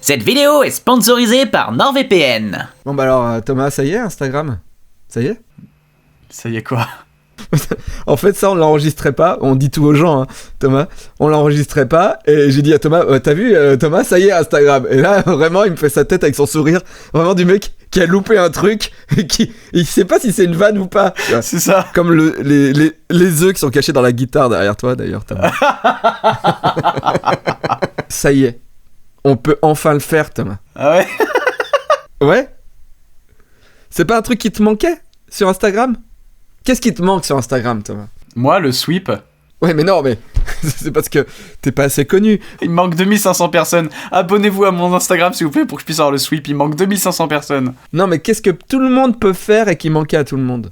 Cette vidéo est sponsorisée par NordVPN. Bon bah alors Thomas, ça y est, Instagram? Ça y est? Ça y est quoi? En fait ça on l'enregistrait pas, on dit tout aux gens, hein, Thomas, on l'enregistrait pas, et j'ai dit à Thomas, t'as vu Thomas, ça y est, Instagram. Et là vraiment il me fait sa tête avec son sourire, vraiment du mec qui a loupé un truc, et il sait pas si c'est une vanne ou pas. C'est ça. Comme les œufs qui sont cachés dans la guitare derrière toi d'ailleurs, Thomas. Ça y est, on peut enfin le faire, Thomas. Ah ouais? Ouais? C'est pas un truc qui te manquait sur Instagram? Qu'est-ce qui te manque sur Instagram, Thomas? Moi, le sweep. Ouais, mais non, mais c'est parce que t'es pas assez connu. Il me manque 2500 personnes. Abonnez-vous à mon Instagram, s'il vous plaît, pour que je puisse avoir le sweep. Il me manque 2500 personnes. Non, mais qu'est-ce que tout le monde peut faire et qui manquait à tout le monde?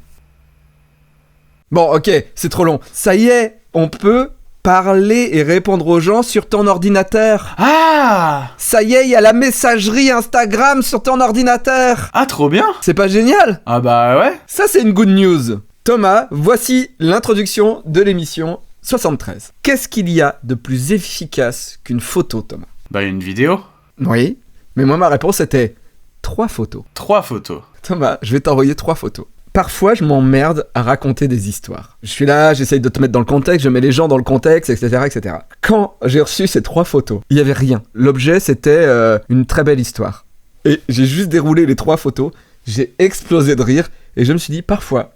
Bon, ok, c'est trop long. Ça y est, on peut parler et répondre aux gens sur ton ordinateur. Ah! Ça y est, il y a la messagerie Instagram sur ton ordinateur. Ah, trop bien! C'est pas génial? Ah bah ouais. Ça, c'est une good news. Thomas, voici l'introduction de l'émission 73. Qu'est-ce qu'il y a de plus efficace qu'une photo, Thomas? Bah, il y a une vidéo. Oui, mais moi, ma réponse était 3 photos. 3 photos. Thomas, je vais t'envoyer 3 photos. Parfois, je m'emmerde à raconter des histoires. Je suis là, j'essaye de te mettre dans le contexte, je mets les gens dans le contexte, etc., etc. Quand j'ai reçu ces 3 photos, il y avait rien. L'objet, c'était une très belle histoire. Et j'ai juste déroulé les 3 photos, j'ai explosé de rire, et je me suis dit, parfois,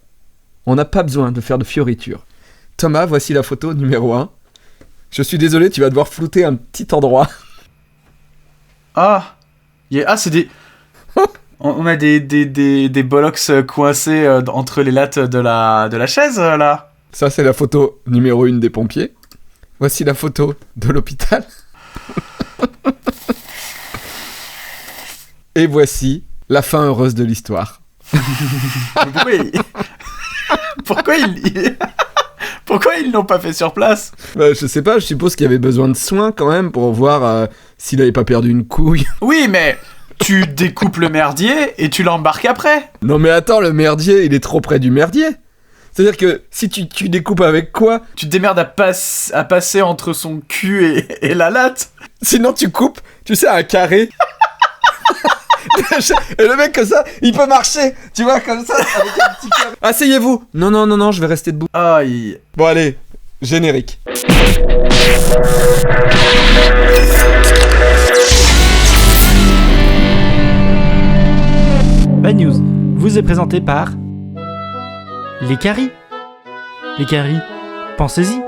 on n'a pas besoin de faire de fioritures. Thomas, voici la photo numéro 1. Je suis désolé, tu vas devoir flouter un petit endroit. Ah! Ah, c'est des... On a des bollocks coincés entre les lattes de la chaise, là. Ça, c'est la photo numéro 1 des pompiers. Voici la photo de l'hôpital. Et voici la fin heureuse de l'histoire. Pourquoi ils l'ont pas fait sur place? Bah, je sais pas, je suppose qu'il y avait besoin de soins quand même pour voir s'il avait pas perdu une couille. Oui, mais tu découpes le merdier et tu l'embarques après. Non mais attends, le merdier, il est trop près du merdier. C'est-à-dire que si tu découpes avec quoi? Tu te démerdes à passer entre son cul et la latte. Sinon tu coupes, tu sais, un carré. Et le mec comme ça, il peut marcher, tu vois, comme ça, avec un petit carré. Asseyez-vous. Non, je vais rester debout. Aïe. Bon allez, générique. Bad News vous est présenté par les caries. Les caries, pensez-y.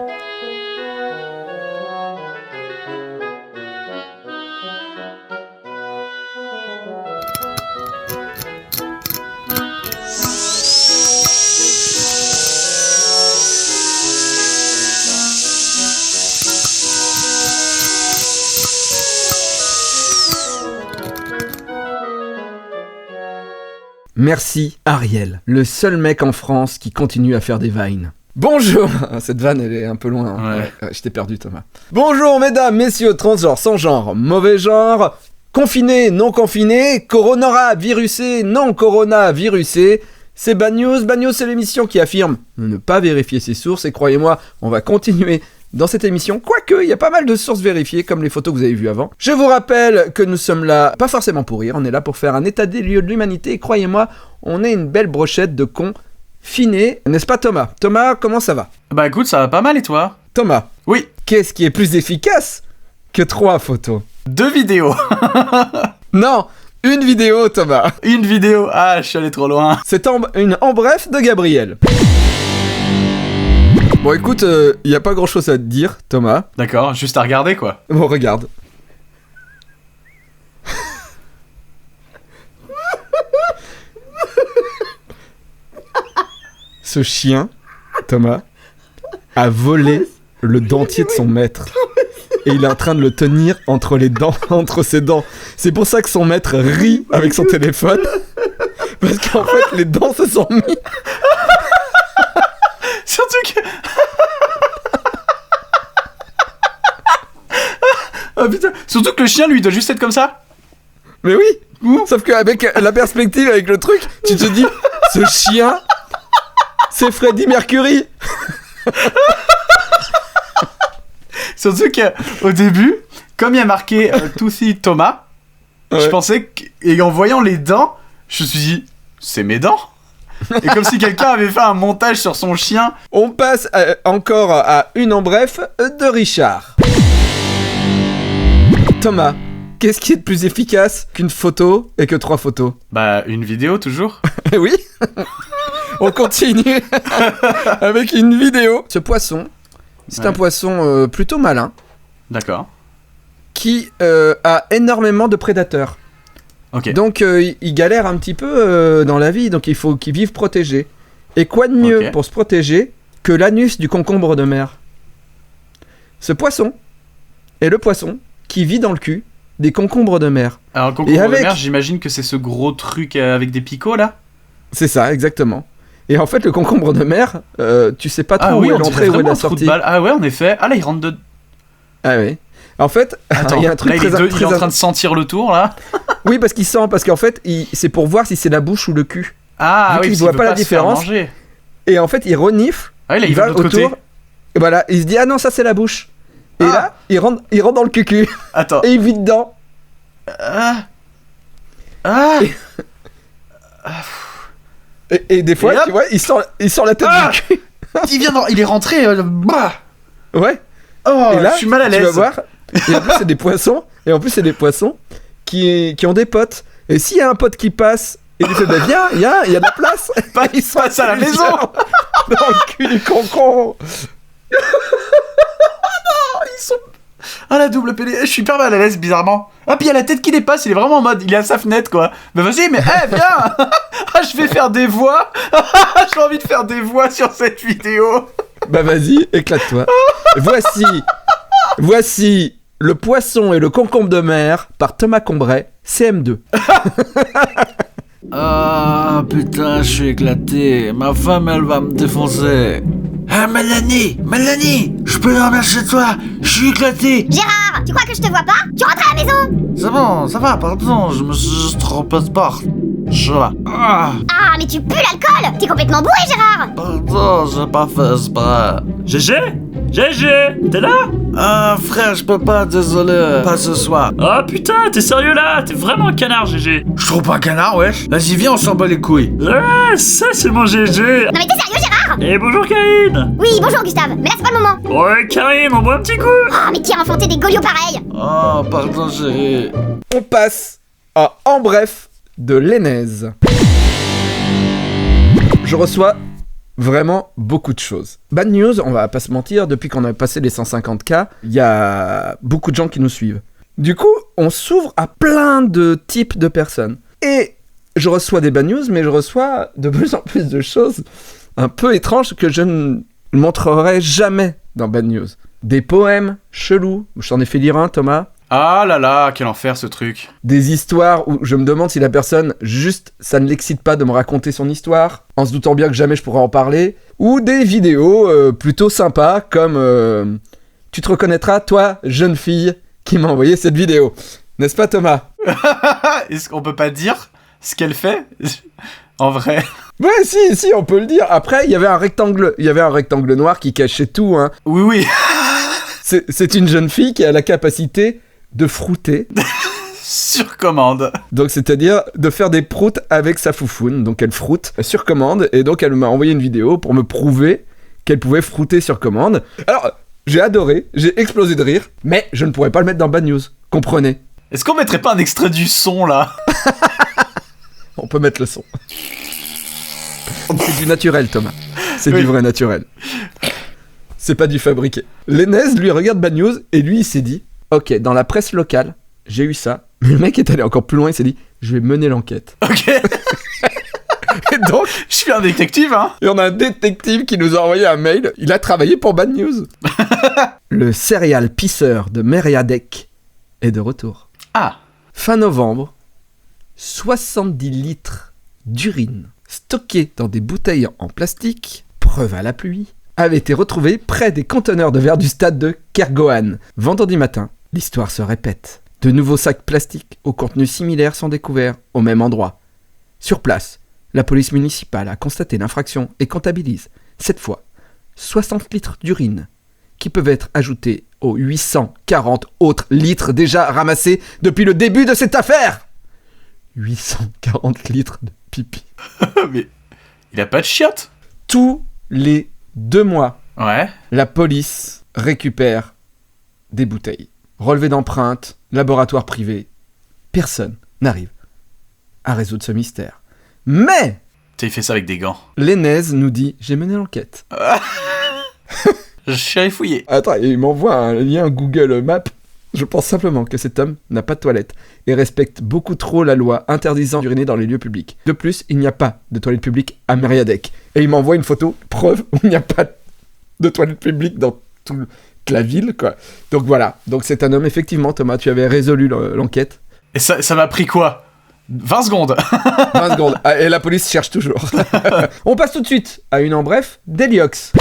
Merci Ariel, le seul mec en France qui continue à faire des vines. Bonjour. Cette vanne elle est un peu loin, hein. Ouais. Je t'ai perdu Thomas. Bonjour mesdames, messieurs, transgenres, sans genre, mauvais genre, confinés, non confinés, coronavirusé, non coronavirusé. C'est Bad News. Bad News, c'est l'émission qui affirme ne pas vérifier ses sources, et croyez-moi, on va continuer dans cette émission, quoique il y a pas mal de sources vérifiées, comme les photos que vous avez vues avant. Je vous rappelle que nous sommes là, pas forcément pour rire, on est là pour faire un état des lieux de l'humanité, et croyez-moi, on est une belle brochette de cons finés, n'est-ce pas Thomas? Thomas, comment ça va? Bah écoute, ça va pas mal et toi? Thomas, Oui. qu'est-ce qui est plus efficace que 3 photos? 2 vidéos. Non, une vidéo Thomas. Une vidéo. Ah, je suis allé trop loin. C'est en bref de Gabriel. Bon écoute, y a pas grand chose à te dire Thomas. D'accord, juste à regarder quoi. Bon regarde. Ce chien, Thomas, a volé le dentier de son maître. Et il est en train de le tenir entre ses dents. C'est pour ça que son maître rit avec son téléphone. Parce qu'en fait, les dents se sont mis. Surtout que... Oh putain. Surtout que le chien, lui, il doit juste être comme ça. Mais oui. Sauf qu'avec la perspective, avec le truc, tu te dis, ce chien, c'est Freddie Mercury. Surtout qu'au début, comme il y a marqué Toothy Thomas, Je pensais que... Et en voyant les dents, je me suis dit, c'est mes dents. Et comme si quelqu'un avait fait un montage sur son chien. On passe encore à une en bref de Richard. Thomas, qu'est-ce qui est de plus efficace qu'une photo et que 3 photos? Bah, une vidéo toujours. Oui. On continue avec une vidéo. Ce poisson, c'est un poisson plutôt malin D'accord. qui a énormément de prédateurs. Ok. Donc il galère un petit peu dans la vie, donc il faut qu'il vive protégé. Et quoi de mieux pour se protéger que l'anus du concombre de mer? Ce poisson est le poisson qui vit dans le cul des concombres de mer. Alors, concombre de mer, j'imagine que c'est ce gros truc avec des picots là. C'est ça, exactement. Et en fait, le concombre de mer, tu sais pas trop où est l'entrée, où est la sortie. Ah ouais, en effet. Ah là, il rentre de... Ah oui. En fait, il y a un truc là, il est en train de sentir le tour là. Oui, parce qu'il sent, parce qu'en fait, c'est pour voir si c'est la bouche ou le cul. Ah oui, il voit pas la différence. Et en fait, il renifle. Ah oui, là, il va de l'autre côté. Et voilà, il se dit, ah non, ça c'est la bouche. Et là, il rentre dans le cucu. Attends. Et il vit dedans. Et des fois, tu vois, il sent la tête du cul. Il est rentré. Ouais. Oh, et là, je suis mal à l'aise. Tu vas voir. Et en plus, c'est des poissons. Qui ont des potes. Et s'il y a un pote qui passe et il fait, bah viens, il y a de la place. Il se passe à la maison. Dans le cul du concombre. Ils sont... Ah, la double PD, je suis hyper mal à l'aise bizarrement. Ah, puis il y a la tête qui dépasse, il est vraiment en mode, il est à sa fenêtre quoi. Bah vas-y, mais viens. Ah, je vais faire des voix. J'ai envie de faire des voix sur cette vidéo. Bah vas-y, éclate-toi. Voici Le poisson et le concombre de mer par Thomas Combray, CM2. Ah putain, je suis éclaté. Ma femme, elle va me défoncer. Ah Mélanie, je peux dormir chez toi. Je suis éclaté. Gérard, tu crois que je te vois pas? Tu rentres à la maison? C'est bon, ça va, pardon. Je me suis juste trompé de porte. Je suis là. Ah, mais tu pues l'alcool! T'es complètement bourré, Gérard! Pardon, j'ai pas fait exprès. GG, t'es là? Ah frère, je peux pas, désolé. Pas ce soir. Ah putain, t'es sérieux là? T'es vraiment un canard, GG. Je trouve pas un canard, wesh. Vas-y, viens, on s'en bat les couilles. Ouais, ça c'est mon GG. Non mais t'es sérieux, Gérard? Et bonjour Karine. Oui, bonjour Gustave, mais là c'est pas le moment. Ouais Karine, on boit un petit coup. Ah, mais qui a enfanté des golios pareils? Oh, pardon, chérie. On passe à En bref de l'Aisne. Je reçois vraiment beaucoup de choses. Bad news, on va pas se mentir, depuis qu'on a passé les 150K, il y a beaucoup de gens qui nous suivent. Du coup, on s'ouvre à plein de types de personnes. Et je reçois des bad news, mais je reçois de plus en plus de choses un peu étranges que je ne montrerai jamais dans Bad News. Des poèmes chelous, je t'en ai fait lire un, Thomas. Ah là là, quel enfer ce truc. Des histoires où je me demande si la personne, juste, ça ne l'excite pas de me raconter son histoire, en se doutant bien que jamais je pourrais en parler. Ou des vidéos plutôt sympas, comme tu te reconnaîtras, toi, jeune fille, qui m'a envoyé cette vidéo. N'est-ce pas, Thomas? Est-ce qu'on peut pas dire ce qu'elle fait? En vrai. Ouais, si, on peut le dire. Après, il y avait un rectangle noir qui cachait tout, hein. Oui. C'est une jeune fille qui a la capacité de frouter. Sur commande. Donc, c'est-à-dire de faire des proutes avec sa foufoune. Donc, elle froute sur commande. Et donc, elle m'a envoyé une vidéo pour me prouver qu'elle pouvait frouter sur commande. Alors, j'ai adoré, j'ai explosé de rire. Mais je ne pourrais pas le mettre dans Bad News. Comprenez? Est-ce qu'on mettrait pas un extrait du son, là? On peut mettre le son. C'est du naturel, Thomas. C'est du vrai naturel. C'est pas du fabriqué. L'Aisne, lui, regarde Bad News et lui, il s'est dit, ok, dans la presse locale, j'ai eu ça. Mais le mec est allé encore plus loin, il s'est dit, je vais mener l'enquête. Ok. Et donc, je suis un détective, hein. Et on a un détective qui nous a envoyé un mail. Il a travaillé pour Bad News. Le serial pisseur de Mériadec est de retour. Ah. Fin novembre, 70 litres d'urine stockés dans des bouteilles en plastique, preuve à la pluie, avaient été retrouvés près des conteneurs de verre du stade de Kergohan. Vendredi matin, l'histoire se répète. De nouveaux sacs plastiques au contenu similaire sont découverts au même endroit. Sur place, la police municipale a constaté l'infraction et comptabilise, cette fois, 60 litres d'urine qui peuvent être ajoutés aux 840 autres litres déjà ramassés depuis le début de cette affaire. 840 litres de pipi. Mais il a pas de chiottes? Tous les 2 mois, Ouais. la police récupère des bouteilles. Relevé d'empreintes, laboratoire privé. Personne n'arrive à résoudre ce mystère. Mais T'as fait ça avec des gants. l'Enez nous dit « J'ai mené l'enquête ». Je suis fouillé. Attends, il m'envoie un lien Google Maps. Je pense simplement que cet homme n'a pas de toilette et respecte beaucoup trop la loi interdisant d'uriner dans les lieux publics. De plus, il n'y a pas de toilette publique à Mériadec. Et il m'envoie une photo, preuve où il n'y a pas de toilette publique dans toute la ville, quoi. Donc voilà, donc c'est un homme, effectivement, Thomas, tu avais résolu l'enquête. Et ça m'a pris quoi? 20 secondes. 20 secondes, ah, et la police cherche toujours. On passe tout de suite à une en bref, d'Heliox.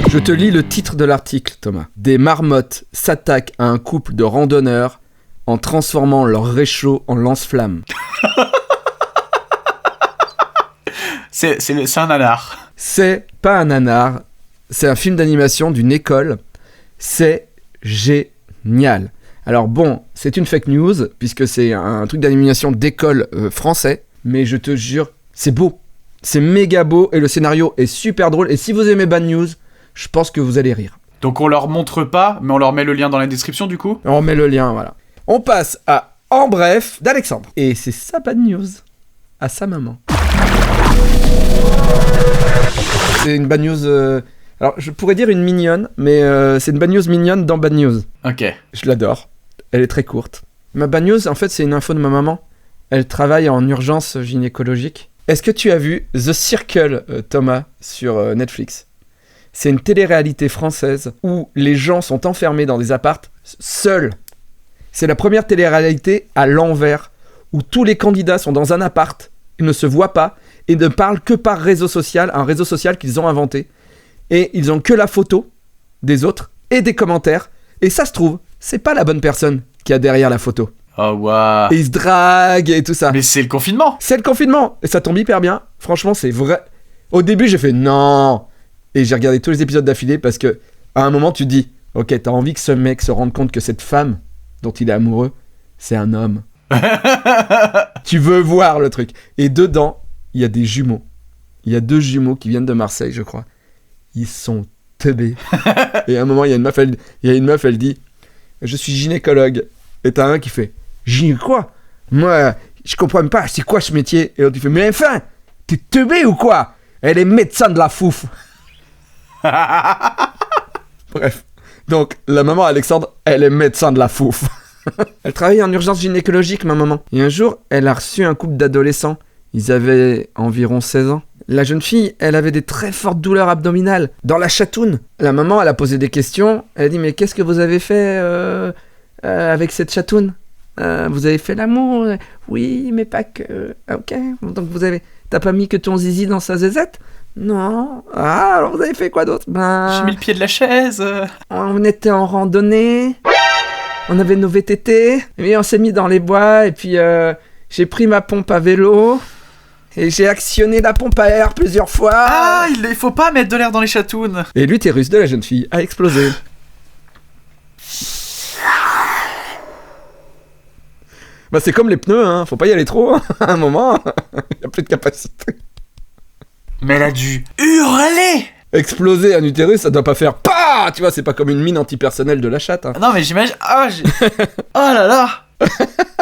Je te lis le titre de l'article, Thomas. Des marmottes s'attaquent à un couple de randonneurs en transformant leur réchaud en lance-flammes. C'est un nanar. C'est pas un nanar, c'est un film d'animation d'une école. C'est génial. Alors bon, c'est une fake news, puisque c'est un truc d'animation d'école français, mais je te jure, c'est beau. C'est méga beau, et le scénario est super drôle, et si vous aimez Bad News, je pense que vous allez rire. Donc on leur montre pas, mais on leur met le lien dans la description du coup. On met le lien, voilà. On passe à En bref d'Alexandre. Et c'est sa Bad News à sa maman. C'est une Bad News... Alors, je pourrais dire une mignonne, mais c'est une Bad News mignonne dans Bad News. Ok. Je l'adore. Elle est très courte. Ma Bad News, en fait, c'est une info de ma maman. Elle travaille en urgence gynécologique. Est-ce que tu as vu The Circle, Thomas, sur Netflix ? C'est une télé-réalité française où les gens sont enfermés dans des appartes seuls. C'est la première télé-réalité à l'envers, où tous les candidats sont dans un appart, ils ne se voient pas, et ne parlent que par réseau social, un réseau social qu'ils ont inventé. Et ils ont que la photo des autres et des commentaires. Et ça se trouve, c'est pas la bonne personne qui a derrière la photo. Oh waouh. Et ils se draguent et tout ça. Mais c'est le confinement. C'est le confinement. Et ça tombe hyper bien. Franchement, c'est vrai. Au début, j'ai fait non. Et j'ai regardé tous les épisodes d'affilée parce que à un moment, tu te dis, ok, t'as envie que ce mec se rende compte que cette femme dont il est amoureux, c'est un homme. Tu veux voir le truc. Et dedans, il y a des jumeaux. Il y a 2 jumeaux qui viennent de Marseille, je crois. Ils sont teubés. Et à un moment, il y a une meuf, elle dit « Je suis gynécologue. » Et t'as un qui fait « Gyné quoi ? Moi, je comprends même pas, c'est quoi ce métier ?» Et l'autre, il fait « Mais enfin, t'es teubé ou quoi ? Elle est médecin de la fouf. » Bref. Donc, la maman Alexandre, elle est médecin de la fouf. Elle travaille en urgence gynécologique, ma maman. Et un jour, elle a reçu un couple d'adolescents. Ils avaient environ 16 ans. La jeune fille, elle avait des très fortes douleurs abdominales dans la chatoune. La maman, elle a posé des questions. Elle a dit, mais qu'est-ce que vous avez fait avec cette chatoune ? Vous avez fait l'amour ? Oui, mais pas que... Ok, donc t'as pas mis que ton zizi dans sa zézette ? Non. Ah, alors vous avez fait quoi d'autre ? J'ai mis le pied de la chaise. On était en randonnée. On avait nos VTT. Et on s'est mis dans les bois. Et puis, j'ai pris ma pompe à vélo. Et j'ai actionné la pompe à air plusieurs fois. Ah, il faut pas mettre de l'air dans les chatounes. Et l'utérus de la jeune fille a explosé. Bah c'est comme les pneus, hein. Faut pas y aller trop, hein. À un moment, y a plus de capacité. Mais elle a dû hurler. Exploser un utérus, ça doit pas faire PAH. Tu vois, c'est pas comme une mine antipersonnelle de la chatte, hein. Non mais j'imagine... Oh là là.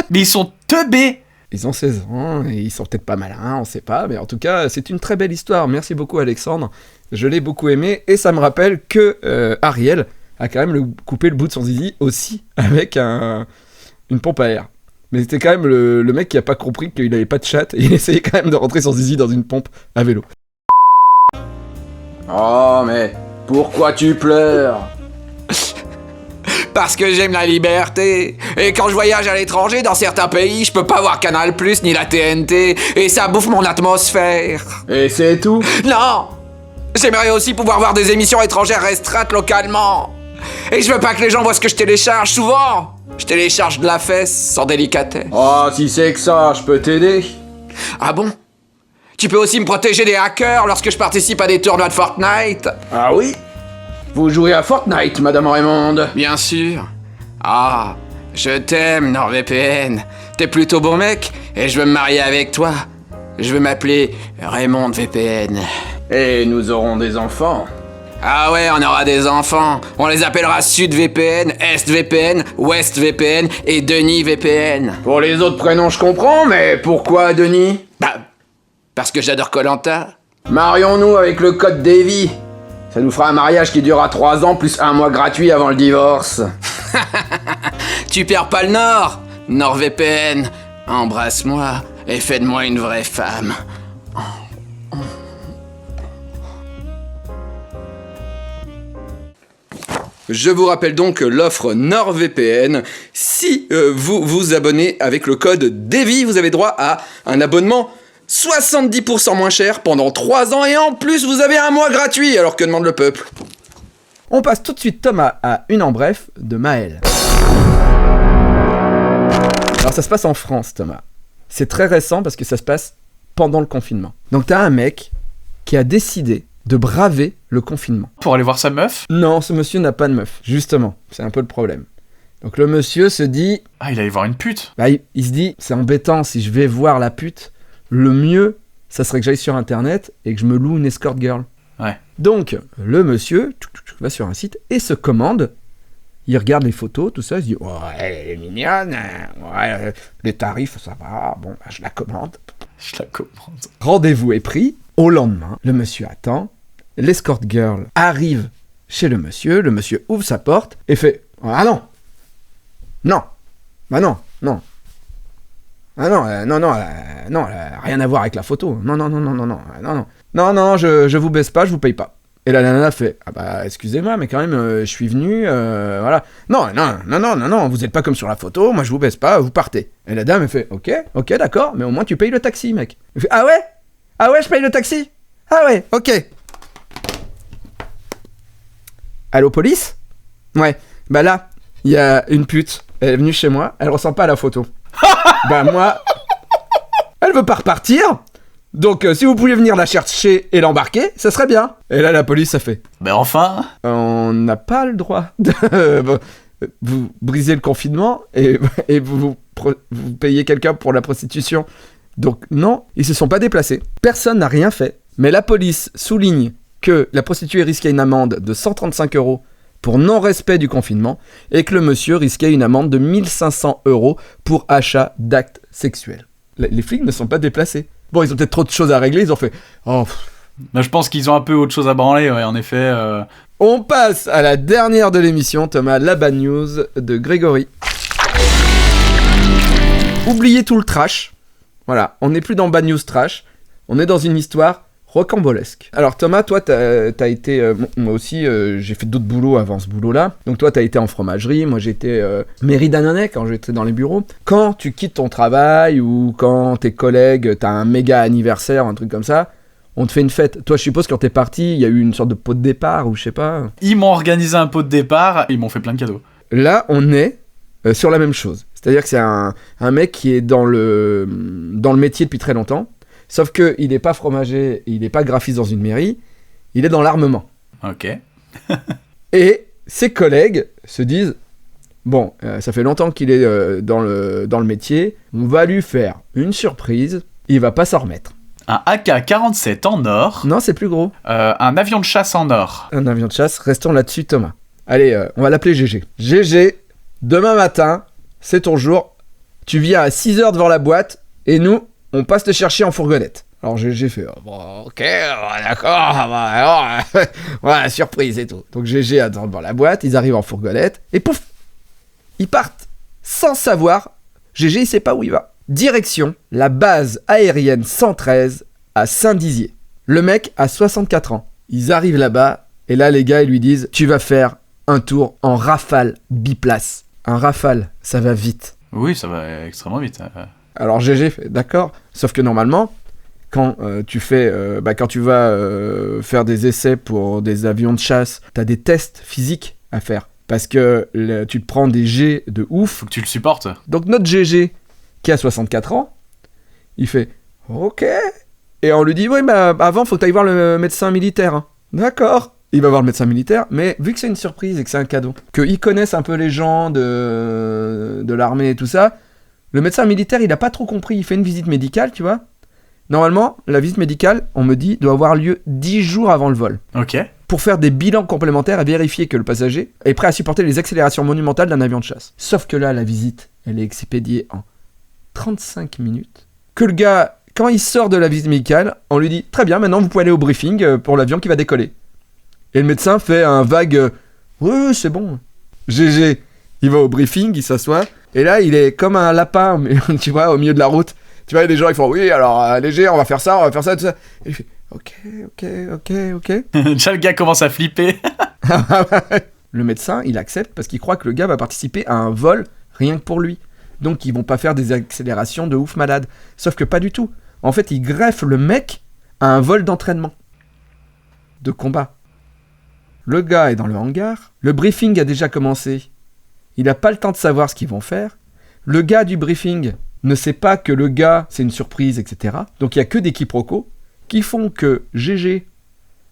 Mais ils sont teubés. Ils ont 16 ans, et ils sont peut-être pas malins, on sait pas, mais en tout cas, c'est une très belle histoire. Merci beaucoup, Alexandre. Je l'ai beaucoup aimé, et ça me rappelle que Ariel a quand même coupé le bout de son zizi aussi avec une pompe à air. Mais c'était quand même le mec qui a pas compris qu'il avait pas de chatte, et il essayait quand même de rentrer son zizi dans une pompe à vélo. Oh, mais pourquoi tu pleures? Parce que j'aime la liberté. Et quand je voyage à l'étranger, dans certains pays, je peux pas voir Canal+, ni la TNT, et ça bouffe mon atmosphère. Et c'est tout? Non! J'aimerais aussi pouvoir voir des émissions étrangères restreintes localement. Et je veux pas que les gens voient ce que je télécharge souvent. Je télécharge de la fesse, sans délicatesse. Oh, si c'est que ça, je peux t'aider. Ah bon? Tu peux aussi me protéger des hackers lorsque je participe à des tournois de Fortnite? Ah oui? Vous jouez à Fortnite, Madame Raymonde? Bien sûr. Ah, je t'aime, NordVPN. T'es plutôt bon mec, et je veux me marier avec toi. Je veux m'appeler Raymond VPN. Et nous aurons des enfants. Ah ouais, on aura des enfants. On les appellera Sud VPN, Est VPN, Ouest VPN et Denis VPN. Pour les autres prénoms, je comprends, mais pourquoi Denis? Bah, parce que j'adore Koh-Lanta. Marions-nous avec le code Davy. Ça nous fera un mariage qui durera 3 ans plus 1 mois gratuit avant le divorce. Tu perds pas le Nord, NordVPN. Embrasse-moi et fais de moi une vraie femme. Je vous rappelle donc l'offre NordVPN. Si vous vous abonnez avec le code DEVI, vous avez droit à un abonnement 70% moins cher pendant 3 ans et en plus vous avez 1 mois gratuit. Alors que demande le peuple? On passe tout de suite, Thomas, à une en bref de Maël. Alors ça se passe en France, Thomas. C'est très récent parce que ça se passe pendant le confinement. Donc t'as un mec qui a décidé de braver le confinement. Pour aller voir sa meuf? Non, ce monsieur n'a pas de meuf, justement. C'est un peu le problème. Donc le monsieur se dit... Ah, il allait voir une pute. Bah, il se dit, c'est embêtant, si je vais voir la pute, le mieux, ça serait que j'aille sur internet et que je me loue une escort girl. Ouais. Donc, le monsieur va sur un site et se commande. Il regarde les photos, tout ça, il se dit, ouais, elle est mignonne, ouais, les tarifs, ça va, bon, bah, je la commande. Je la commande. Rendez-vous est pris. Au lendemain, le monsieur attend. L'escort girl arrive chez le monsieur ouvre sa porte et fait « Ah non. Non. Bah non, non. Ah non, non, rien à voir avec la photo. Non, je vous baisse pas, je vous paye pas. » Et la nana fait « Ah bah, excusez-moi, mais quand même, je suis venu, voilà. Non, vous êtes pas comme sur la photo, moi je vous baisse pas, vous partez. » Et la dame, elle fait « Ok, d'accord, mais au moins tu payes le taxi, mec. » Il fait « Ah ouais, je paye le taxi? Ah ouais, ok. » Allô, police? Ouais, bah là, il y a une pute, elle est venue chez moi, elle ressemble pas à la photo. Bah moi, elle veut pas repartir, donc si vous pouviez venir la chercher et l'embarquer, ça serait bien. Et là, la police, ça fait... Ben enfin. On n'a pas le droit de... vous brisez le confinement et vous payez quelqu'un pour la prostitution. Donc non, ils se sont pas déplacés. Personne n'a rien fait. Mais la police souligne que la prostituée risquait une amende de 135 € pour non-respect du confinement et que le monsieur risquait une amende de 1500 € pour achat d'actes sexuels. Les flics ne sont pas déplacés. Bon, ils ont peut-être trop de choses à régler, ils ont fait... Oh. Ben, je pense qu'ils ont un peu autre chose à branler, ouais, en effet. On passe à la dernière de l'émission, Thomas, la bad news de Grégory. Oubliez tout le trash. Voilà, on n'est plus dans bad news trash, on est dans une histoire rocambolesque. Alors Thomas, toi t'as été, moi aussi j'ai fait d'autres boulots avant ce boulot-là, donc toi t'as été en fromagerie, moi j'étais mairie d'Annonay quand j'étais dans les bureaux. Quand tu quittes ton travail ou quand tes collègues, t'as un méga anniversaire, un truc comme ça, on te fait une fête. Toi je suppose quand t'es parti, il y a eu une sorte de pot de départ ou je sais pas. Ils m'ont organisé un pot de départ, ils m'ont fait plein de cadeaux. Là on est sur la même chose. C'est-à-dire que c'est un mec qui est dans le métier depuis très longtemps, sauf qu'il n'est pas fromager, il n'est pas graphiste dans une mairie, il est dans l'armement. Ok. Et ses collègues se disent, bon, ça fait longtemps qu'il est dans le métier, on va lui faire une surprise, il va pas s'en remettre. Un AK-47 en or. Non, c'est plus gros. Un avion de chasse en or. Un avion de chasse, restons là-dessus Thomas. Allez, on va l'appeler GG. GG, demain matin... C'est ton jour, tu viens à 6h devant la boîte, et nous, on passe te chercher en fourgonnette. Alors GG fait, oh, bon, ok, d'accord, voilà, surprise et tout. Donc GG attend devant la boîte, ils arrivent en fourgonnette, et pouf, ils partent, sans savoir, GG il sait pas où il va. Direction, la base aérienne 113 à Saint-Dizier. Le mec a 64 ans. Ils arrivent là-bas, et là les gars ils lui disent, tu vas faire un tour en Rafale biplace. Un Rafale, ça va vite. Oui, ça va extrêmement vite. Alors GG fait d'accord, sauf que normalement, quand tu vas faire des essais pour des avions de chasse, t'as des tests physiques à faire. Parce que tu te prends des jets de ouf. Faut que tu le supportes. Donc notre GG, qui a 64 ans, il fait ok. Et on lui dit, oui, mais avant, faut que t'ailles voir le médecin militaire. Hein. D'accord. Il va voir le médecin militaire, mais vu que c'est une surprise et que c'est un cadeau, qu'ils connaissent un peu les gens de l'armée et tout ça, le médecin militaire, il a pas trop compris. Il fait une visite médicale, tu vois. Normalement, la visite médicale, on me dit, doit avoir lieu 10 jours avant le vol. Ok. Pour faire des bilans complémentaires et vérifier que le passager est prêt à supporter les accélérations monumentales d'un avion de chasse. Sauf que là, la visite, elle est expédiée en 35 minutes. Que le gars, quand il sort de la visite médicale, on lui dit « Très bien, maintenant vous pouvez aller au briefing pour l'avion qui va décoller. » Et le médecin fait un vague « Oui, c'est bon. » GG. Il va au briefing, il s'assoit, et là, il est comme un lapin, mais, tu vois, au milieu de la route. Tu vois, il y a des gens, ils font « Oui, alors, léger, on va faire ça, tout ça. » Et il fait « Ok. » Déjà, le gars commence à flipper. Le médecin, il accepte parce qu'il croit que le gars va participer à un vol rien que pour lui. Donc, ils vont pas faire des accélérations de ouf malade. Sauf que pas du tout. En fait, ils greffent le mec à un vol d'entraînement. De combat. Le gars est dans le hangar. Le briefing a déjà commencé. Il n'a pas le temps de savoir ce qu'ils vont faire. Le gars du briefing ne sait pas que le gars, c'est une surprise, etc. Donc, il n'y a que des quiproquos qui font que GG,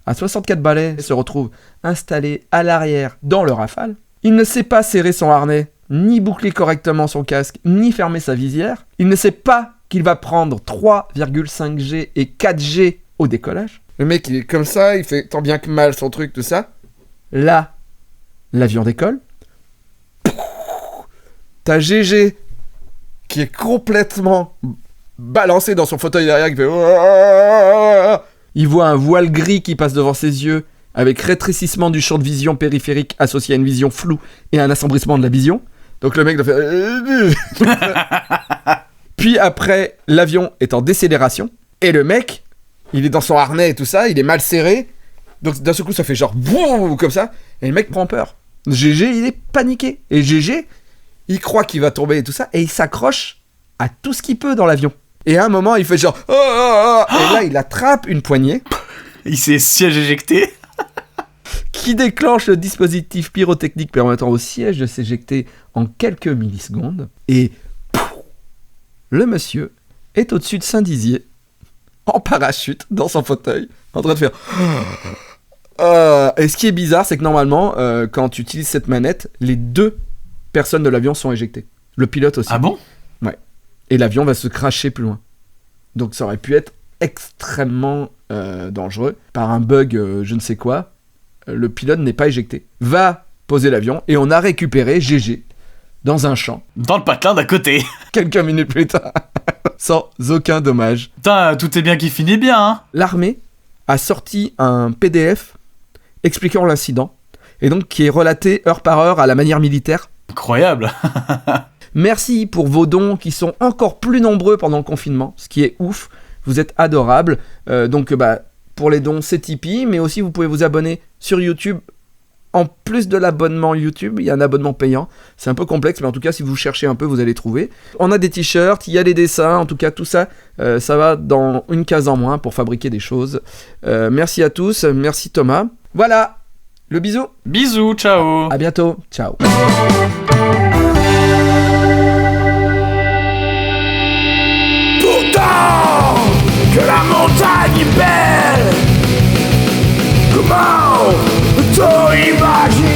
à 64 balais, se retrouve installé à l'arrière dans le Rafale. Il ne sait pas serrer son harnais, ni boucler correctement son casque, ni fermer sa visière. Il ne sait pas qu'il va prendre 3,5G et 4G au décollage. Le mec, il est comme ça, il fait tant bien que mal son truc, tout ça. Là, l'avion décolle. T'as GG qui est complètement balancé dans son fauteuil derrière, qui fait... Il voit un voile gris qui passe devant ses yeux, avec rétrécissement du champ de vision périphérique associé à une vision floue et un assombrissement de la vision. Donc le mec doit faire... Puis après, l'avion est en décélération, et le mec, il est dans son harnais et tout ça, il est mal serré, donc d'un seul coup ça fait genre... Boum, comme ça, et le mec prend peur. GG, il est paniqué. Et GG, il croit qu'il va tomber et tout ça, et il s'accroche à tout ce qu'il peut dans l'avion. Et à un moment, il fait genre... Et là, il attrape une poignée. Il s'est siège éjecté. Qui déclenche le dispositif pyrotechnique permettant au siège de s'éjecter en quelques millisecondes. Et... le monsieur est au-dessus de Saint-Dizier, en parachute, dans son fauteuil, en train de faire... Et ce qui est bizarre, c'est que normalement, quand tu utilises cette manette, les 2 personnes de l'avion sont éjectées. Le pilote aussi. Ah bon ? Ouais. Et l'avion va se crasher plus loin. Donc ça aurait pu être extrêmement dangereux. Par un bug, je ne sais quoi, le pilote n'est pas éjecté. Va poser l'avion et on a récupéré GG dans un champ. Dans le patelin d'à côté. Quelques minutes plus tard. Sans aucun dommage. Putain, tout est bien qui finit bien, hein. L'armée a sorti un PDF expliquant l'incident. Et donc qui est relaté heure par heure à la manière militaire. Incroyable. Merci pour vos dons qui sont encore plus nombreux pendant le confinement, ce qui est ouf. Vous êtes adorables. Donc, pour les dons, c'est Tipeee, mais aussi vous pouvez vous abonner sur YouTube. En plus de l'abonnement YouTube, il y a un abonnement payant. C'est un peu complexe, mais en tout cas, si vous cherchez un peu, vous allez trouver. On a des t-shirts, il y a les dessins, en tout cas, tout ça, ça va dans une case en moins pour fabriquer des choses. Merci à tous, merci Thomas. Voilà, le bisou. Bisous, ciao. À bientôt, ciao. Que la montagne est belle. Comment peut-on imaginer